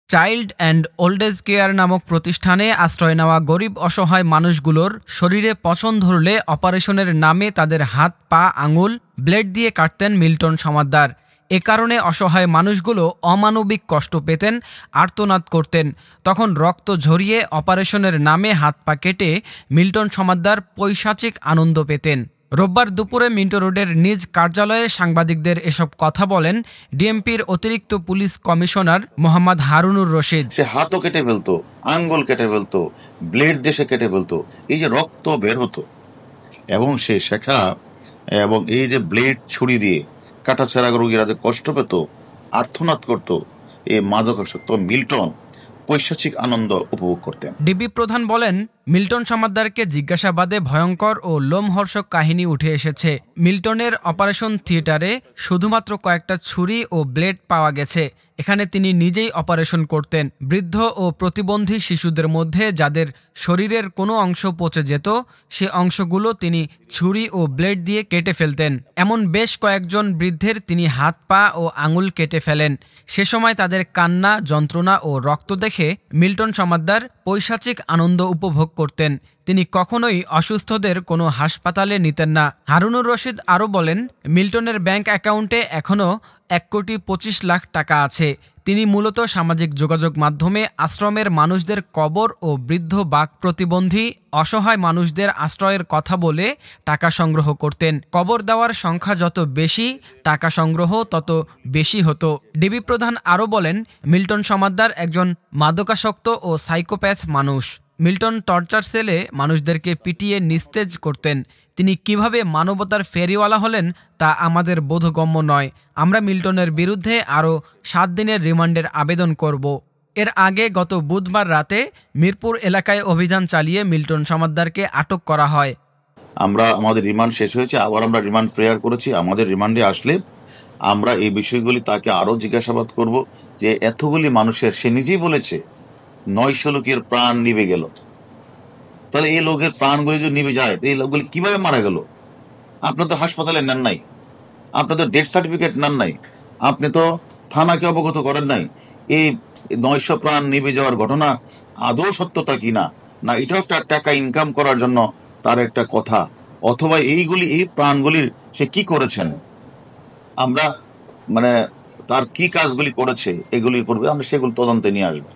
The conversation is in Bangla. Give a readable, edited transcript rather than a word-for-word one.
Child and old age care নামক প্রতিষ্ঠানে আশ্রয় নেওয়া গরিব অসহায় মানুষগুলোর শরীরে পচন ধরলে অপারেশনের নামে তাদের হাত পা আঙুল ব্লেড দিয়ে কাটতেন মিল্টন সমাদ্দার। এ কারণে অসহায় মানুষগুলো অমানবিক কষ্ট পেতেন, আর্তনাদ করতেন। তখন রক্ত ঝরিয়ে অপারেশনের নামে হাত পা কেটে মিল্টন সমাদ্দার পৈশাচিক আনন্দ পেতেন। রোববার দুপুরে মিন্টো রোডের নিজ কার্যালয়ে সাংবাদিকদের এসব কথা বলেন ডিএমপির অতিরিক্ত পুলিশ কমিশনার মোহাম্মদ হারুনুর রশিদ। সে হাতও কেটে ফেলতো, আঙ্গুল কেটে ফেলতো, ব্লেড দেশে কেটে ফেলতো, এই যে রক্ত বের হতো এবং সে শেখা এবং এই যে ব্লেড ছুরি দিয়ে কাটা ছেঁড়া রোগীরা যে কষ্ট পেত, আর্তনাদ করত, এই মাদকাসক্ত মিল্টন পৈশাচিক আনন্দ উপভোগ করতেন। ডিবি প্রধান বলেন, মিল্টন সমাদ্দারকে জিজ্ঞাসাবাদে ভয়ঙ্কর ও লোমহর্ষক কাহিনী উঠে এসেছে। মিল্টনের অপারেশন থিয়েটারে শুধুমাত্র কয়েকটা ছুরি ও ব্লেড পাওয়া গেছে। এখানে তিনি নিজেই অপারেশন করতেন। বৃদ্ধ ও প্রতিবন্ধী শিশুদের মধ্যে যাদের শরীরের কোনো অংশ পচে যেত, সে অংশগুলো তিনি ছুরি ও ব্লেড দিয়ে কেটে ফেলতেন। এমন বেশ কয়েকজন বৃদ্ধের তিনি হাত পা ও আঙুল কেটে ফেলেন। সে সময় তাদের কান্না, যন্ত্রণা ও রক্ত দেখে মিল্টন সমাদ্দার পৈশাচিক আনন্দ উপভোগ করতেন। তিনি কখনোই অসুস্থদের কোনো হাসপাতালে নিতেন না। হারুনুর রশিদ আরও বলেন, মিল্টনের ব্যাংক অ্যাকাউন্টে এখনও 1,25,00,000 টাকা আছে। তিনি মূলত সামাজিক যোগাযোগ মাধ্যমে আশ্রমের মানুষদের কবর ও বৃদ্ধ বাক প্রতিবন্ধী অসহায় মানুষদের আশ্রয়ের কথা বলে টাকা সংগ্রহ করতেন। কবর দেওয়ার সংখ্যা যত বেশি, টাকা সংগ্রহ তত বেশি হতো। ডিবি প্রধান আরও বলেন, মিল্টন সমাদ্দার একজন মাদকাসক্ত ও সাইকোপ্যাথ মানুষ। মিল্টন টর্চার সেলে মানুষদেরকে পিটিয়ে নিস্তেজ করতেন। তিনি কিভাবে মানবতার ফেরিওয়ালা হলেন তা আমাদের বোধগম্য নয়। আমরা মিল্টনের বিরুদ্ধে আরও 7 দিনের রিমান্ডের আবেদন করব। এর আগে গত বুধবার রাতে মিরপুর এলাকায় অভিযান চালিয়ে মিল্টন সমাদ্দারকে আটক করা হয়। আমাদের রিমান্ড শেষ হয়েছে, আবার আমরা রিমান্ড প্রেয়ার করেছি। আমাদের রিমান্ডে আসলে আমরা এই বিষয়গুলি তাকে আরও জিজ্ঞাসাবাদ করব যে এতগুলি মানুষের, সে নিজেই বলেছে 900 লোকের প্রাণ নিভে গেল। তাহলে এই লোকের প্রাণগুলি যদি নিভে যায়, এই লোকগুলি কিভাবে মারা গেল? আপনি তো হাসপাতালে নেন নাই, আপনি তো ডেথ সার্টিফিকেট নেন নাই, আপনি তো থানাকে অবগত করেন নাই। এই 900 প্রাণ নিভে যাওয়ার ঘটনা আদৌ সত্যতা কিনা, না এটাও একটা টাকা ইনকাম করার জন্য তার একটা কথা, অথবা এই প্রাণগুলির সে কি করেছেন, আমরা তার কি কাজগুলি করেছে এগুলির পূর্বে আমরা সেগুলো তদন্তে নিয়ে আসবো।